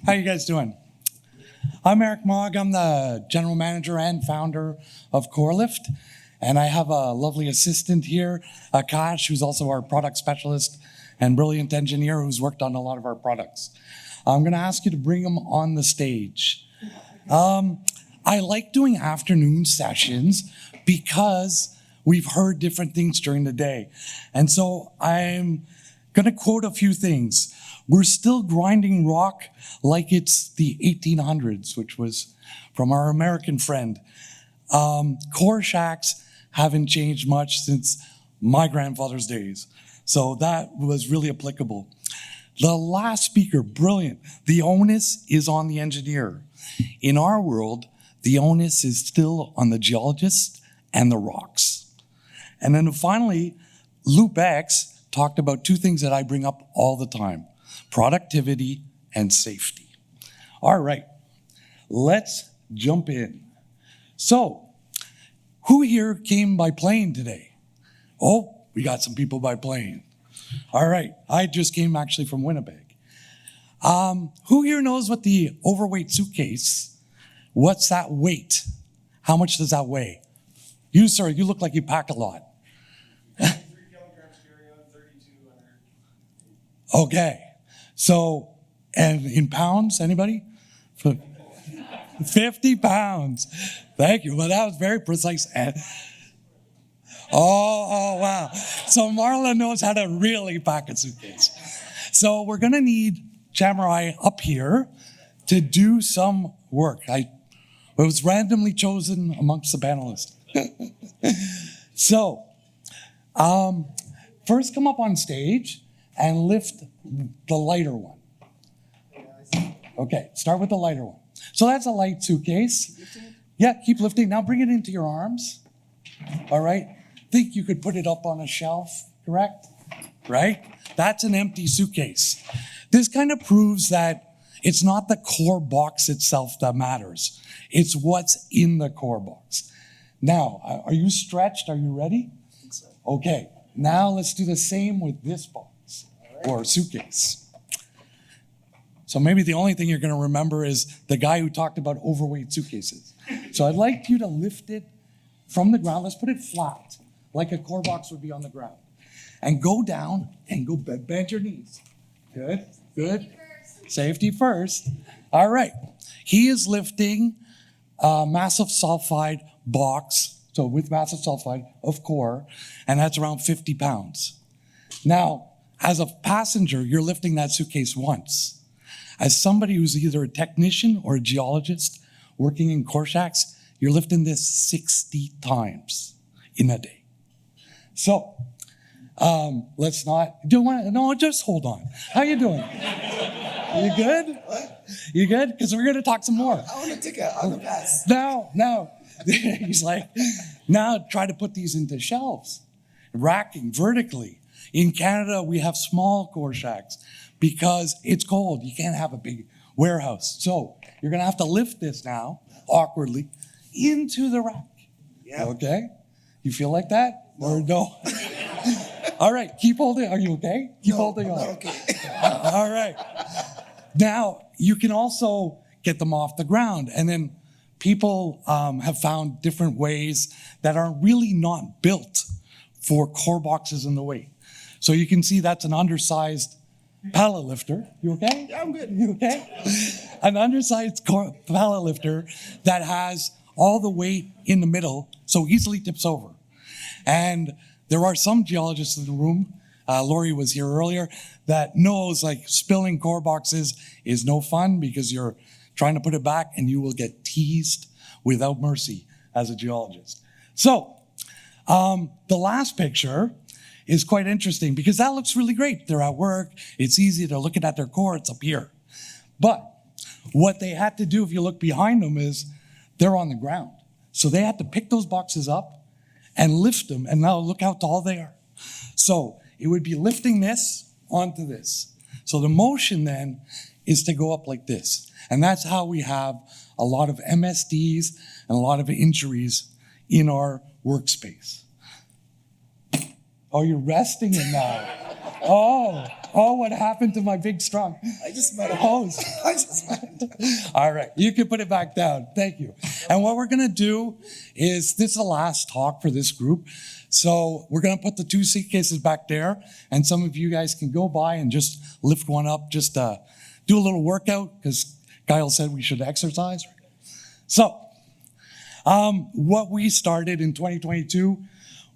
How you guys doing? I'm Eric Maag. I'm the general manager and founder of CoreLift. And I have a lovely assistant here, Akash, who's also our product specialist and brilliant engineer who's worked on a lot of our products. I'm gonna ask you to bring them on the stage. I like doing afternoon sessions because we've heard different things during the day. And so I'm gonna quote a few things. We're still grinding rock like it's the 1800s, which was from our American friend. Core shacks haven't changed much since my grandfather's days. So that was really applicable. The last speaker, brilliant. The onus is on the engineer. In our world, the onus is still on the geologist and the rocks. And then finally, Loop X talked about two things that I bring up all the time: productivity and safety. All right, let's jump in. So, who here came by plane today? Oh, we got some people by plane. All right, I just came actually from Winnipeg. Who here knows what the overweight suitcase, what's that weight? How much does that weigh? You, sir, you look like you pack a lot. 3 kilograms carry-on, 3,200. Okay, so, and in pounds, anybody? 50 pounds. Thank you, well, that was very precise. Oh, wow. So Marla knows how to really pack a suitcase. So we're gonna need Chamurai up here to do some work. It was randomly chosen amongst the panelists. So, first come up on stage and lift the lighter one. Okay, start with the lighter one. So that's a light suitcase. Yeah, keep lifting. Now bring it into your arms. All right. Think you could put it up on a shelf, correct? Right? That's an empty suitcase. This kind of proves that it's not the core box itself that matters. It's what's in the core box. Now, are you stretched? Are you ready? I think so. Okay, now let's do the same with this box or suitcase. So maybe the only thing you're gonna remember is the guy who talked about overweight suitcases. So I'd like you to lift it from the ground. Let's put it flat, like a core box would be on the ground. And go down and go bend your knees. Good, good. Safety first. All right. He is lifting a massive sulfide box, so with massive sulfide of core, and that's around 50 pounds. Now, as a passenger, you're lifting that suitcase once. As somebody who's either a technician or a geologist working in core shacks, you're lifting this 60 times in a day. So, let's not, no, just hold on. How you doing? You good? What? You good? Because we're gonna talk some more. I want to take a pass. No. He's like, now try to put these into shelves, racking vertically. In Canada, we have small core shacks because it's cold. You can't have a big warehouse. So you're gonna have to lift this now, awkwardly, into the rack. Yeah. Okay? You feel like that? No. Or no? All right, keep holding. Are you okay? Keep holding on. Okay. All right. Now, you can also get them off the ground. And then people have found different ways that are really not built for core boxes in the weight. So you can see that's an undersized pallet lifter. You okay? Yeah, I'm good. You okay? An undersized pallet lifter that has all the weight in the middle, so easily tips over. And there are some geologists in the room, Lori was here earlier, that knows like spilling core boxes is no fun because you're trying to put it back and you will get teased without mercy as a geologist. So, the last picture is quite interesting because that looks really great. They're at work, it's easy, they're looking at their core, it's up here. But what they had to do, if you look behind them, is they're on the ground. So they had to pick those boxes up and lift them, and now look how tall they are. So it would be lifting this onto this. So the motion then is to go up like this. And that's how we have a lot of MSDs and a lot of injuries in our workspace. Oh, you're resting it now. Oh, Oh, what happened to my big strong I just met a hose? I just met All right, you can put it back down. Thank you. And what we're gonna do is, this is the last talk for this group. So we're gonna put the 2 suitcases back there, and some of you guys can go by and just lift one up, just do a little workout, because Kyle said we should exercise. So, what we started in 2022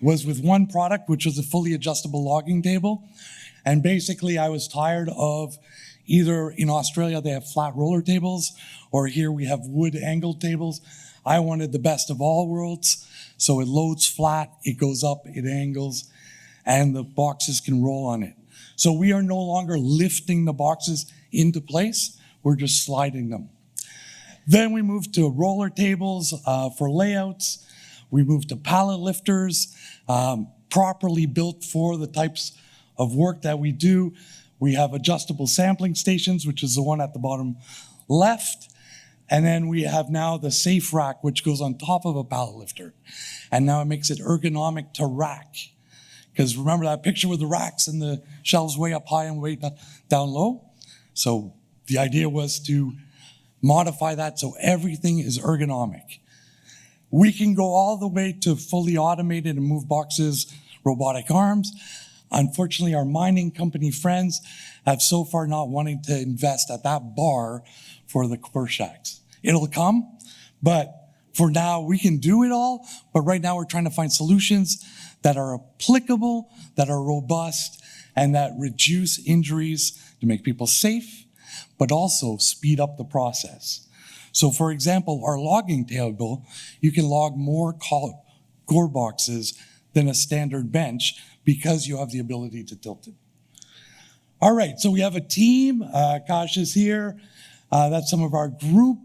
was with one product, which was a fully adjustable logging table. And basically, I was tired of either in Australia, they have flat roller tables, or here we have wood angled tables. I wanted the best of all worlds. So it loads flat, it goes up, it angles, and the boxes can roll on it. So we are no longer lifting the boxes into place, we're just sliding them. Then we moved to roller tables for layouts. We moved to pallet lifters, properly built for the types of work that we do. We have adjustable sampling stations, which is the one at the bottom left. And then we have now the safe rack, which goes on top of a pallet lifter. And now it makes it ergonomic to rack. Because remember that picture with the racks and the shelves way up high and way down low? So the idea was to modify that so everything is ergonomic. We can go all the way to fully automated and move boxes, robotic arms. Unfortunately, our mining company friends have so far not wanting to invest at that bar for the core shacks. It'll come, but for now we can do it all. But right now we're trying to find solutions that are applicable, that are robust, and that reduce injuries to make people safe, but also speed up the process. So for example, our logging table, you can log more core boxes than a standard bench because you have the ability to tilt it. All right, so we have a team. Kash is here. That's some of our group.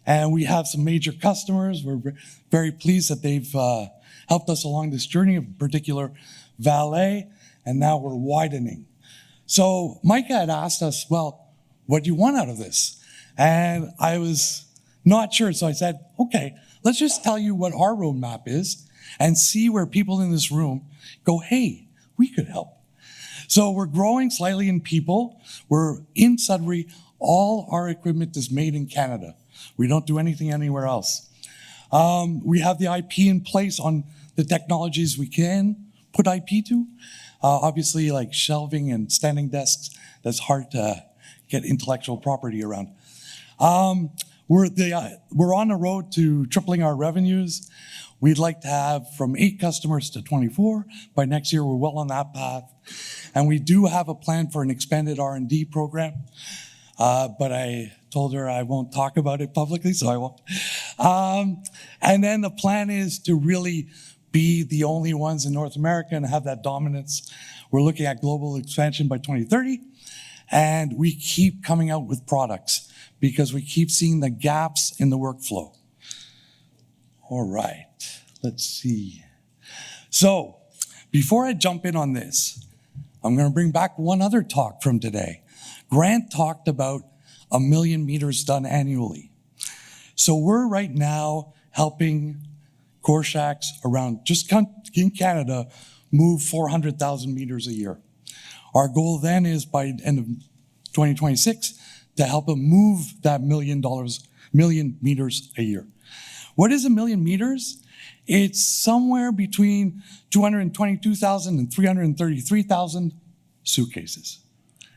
And we have some major customers. We're very pleased that they've helped us along this journey, in particular Vale, and now we're widening. So Micah had asked us, well, what do you want out of this? And I was not sure, so I said, okay, let's just tell you what our roadmap is and see where people in this room go, hey, we could help. So we're growing slightly in people. We're in Sudbury. All our equipment is made in Canada. We don't do anything anywhere else. We have the IP in place on the technologies we can put IP to. Obviously, like shelving and standing desks, that's hard to get intellectual property around. We're on the road to tripling our revenues. We'd like to have from 8 customers to 24. By next year, we're well on that path. And we do have a plan for an expanded R&D program. But I told her I won't talk about it publicly, so I won't. And then the plan is to really be the only ones in North America and have that dominance. We're looking at global expansion by 2030. And we keep coming out with products because we keep seeing the gaps in the workflow. All right, let's see. So before I jump in on this, I'm going to bring back one other talk from today. Grant talked about 1 million meters done annually. So we're right now helping core shacks around just in Canada move 400,000 meters a year. Our goal then is by the end of 2026 to help them move that $1 million meters a year. What is 1 million meters? It's somewhere between 222,000 and 333,000 suitcases,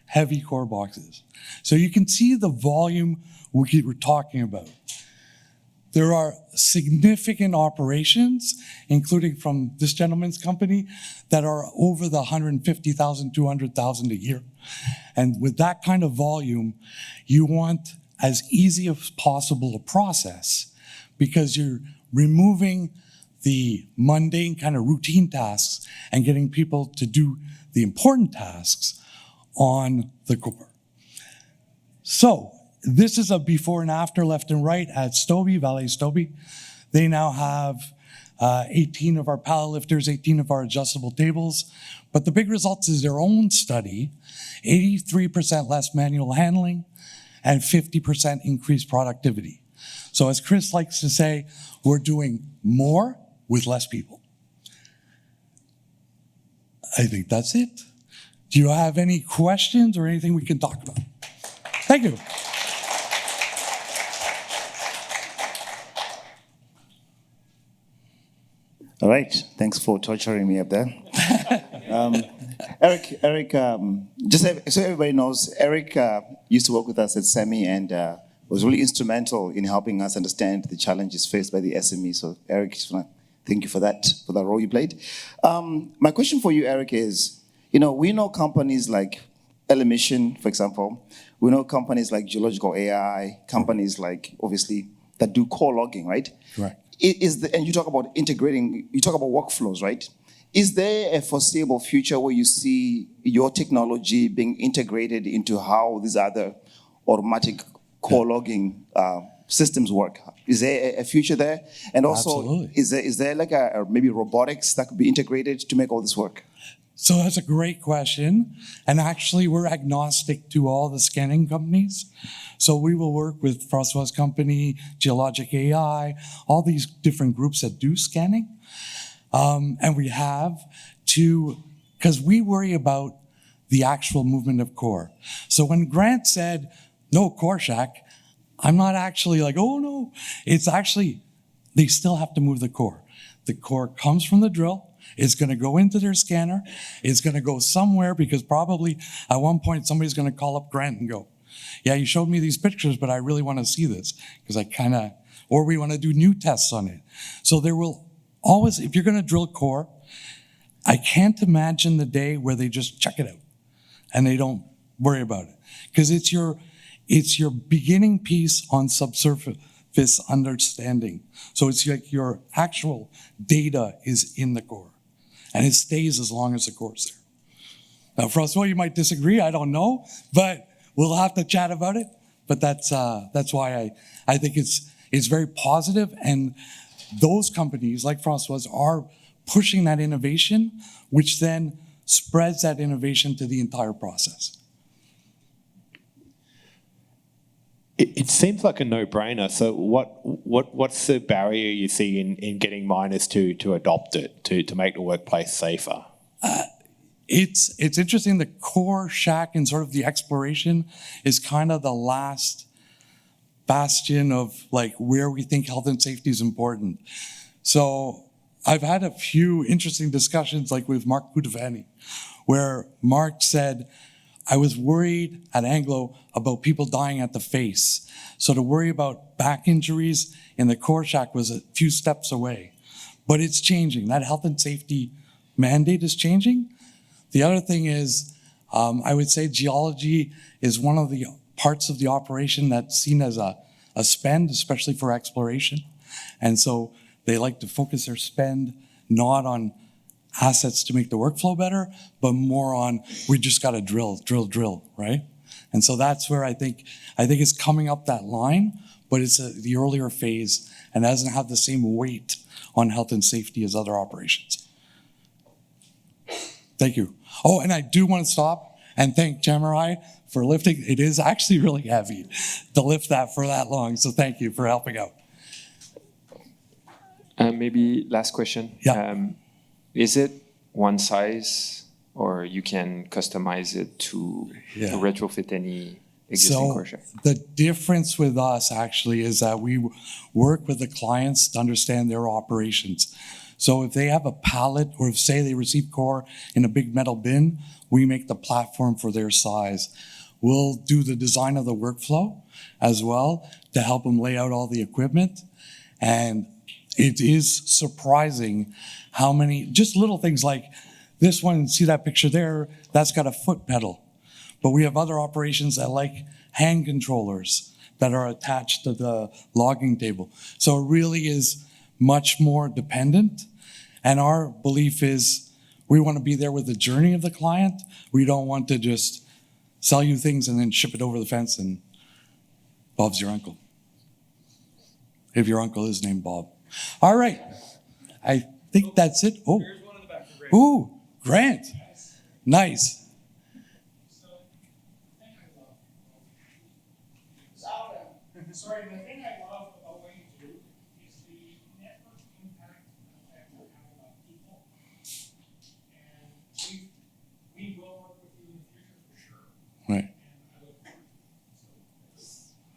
heavy core boxes. So you can see the volume we're talking about. There are significant operations, including from this gentleman's company, that are over the 150,000, 200,000 a year. And with that kind of volume, you want as easy as possible a process because you're removing the mundane kind of routine tasks and getting people to do the important tasks on the core. So this is a before and after, left and right at Stobie, Vale Stobie. They now have 18 of our pallet lifters, 18 of our adjustable tables. But the big results is their own study, 83% less manual handling and 50% increased productivity. So as Chris likes to say, we're doing more with less people. I think that's it. Do you have any questions or anything we can talk about? Thank you. All right, thanks for torturing me up there. Eric, so everybody knows, Eric used to work with us at SEMI and was really instrumental in helping us understand the challenges faced by the SME. So Eric, just want to thank you for that role you played. My question for you, Eric, is, we know companies like Elemission, for example. We know companies like Geological AI, companies like, obviously, that do core logging, right? Right. And you talk about integrating, you talk about workflows, right? Is there a foreseeable future where you see your technology being integrated into how these other automatic core logging systems work? Is there a future there? And also, Absolutely. is there like a maybe robotics that could be integrated to make all this work? So that's a great question. And actually, we're agnostic to all the scanning companies. So we will work with Francois' company, Geologic AI, all these different groups that do scanning. And we have to, because we worry about the actual movement of core. So when Grant said, no core shack, I'm not actually like, oh no. It's actually, they still have to move the core. The core comes from the drill. It's going to go into their scanner. It's going to go somewhere because probably at one point somebody's going to call up Grant and go, yeah, you showed me these pictures, but I really want to see this because or we want to do new tests on it. So there will always, if you're going to drill core, I can't imagine the day where they just check it out and they don't worry about it because it's your beginning piece on subsurface understanding. So it's like your actual data is in the core. And it stays as long as the core's there. Now, Francois, you might disagree, I don't know, but we'll have to chat about it. But that's why I think it's very positive, and those companies like Francois are pushing that innovation, which then spreads that innovation to the entire process. It seems like a no-brainer. So what's the barrier you see in getting miners to adopt it, to make the workplace safer? It's interesting. The core shack and sort of the exploration is kind of the last bastion of like where we think health and safety is important. So I've had a few interesting discussions like with Mark Putavani, where Mark said, I was worried at Anglo about people dying at the face. So to worry about back injuries in the core shack was a few steps away. But it's changing. That health and safety mandate is changing. The other thing is, I would say geology is one of the parts of the operation that's seen as a spend, especially for exploration. And so they like to focus their spend not on assets to make the workflow better, but more on, we just got to drill, right? And so that's where I think it's coming up that line, but it's the earlier phase and doesn't have the same weight on health and safety as other operations. Thank you. Oh, and I do want to stop and thank Jamarai for lifting. It is actually really heavy to lift that for that long, so thank you for helping out. Maybe last question. Yeah. Is it one size, or you can customize it to retrofit any existing core shack? The difference with us actually is that we work with the clients to understand their operations. So if they have a pallet, or if say they receive core in a big metal bin, we make the platform for their size. We'll do the design of the workflow as well to help them lay out all the equipment. And it is surprising how many, just little things like this one, see that picture there, that's got a foot pedal. But we have other operations that like hand controllers that are attached to the logging table. So it really is much more dependent. And our belief is we want to be there with the journey of the client. We don't want to just sell you things and then ship it over the fence and Bob's your uncle. If your uncle is named Bob. All right. I think that's it. Oh. There's one in the back for Grant. Ooh, Grant. Nice. So, the thing I love, sorry, the thing I love about what you do is the network impact effect you have on people. And we will work with you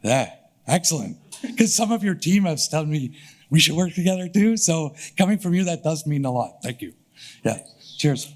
Yeah, excellent. Because some of your team has told me we should work together too. So coming from you, that does mean a lot. Thank you. Yeah, cheers.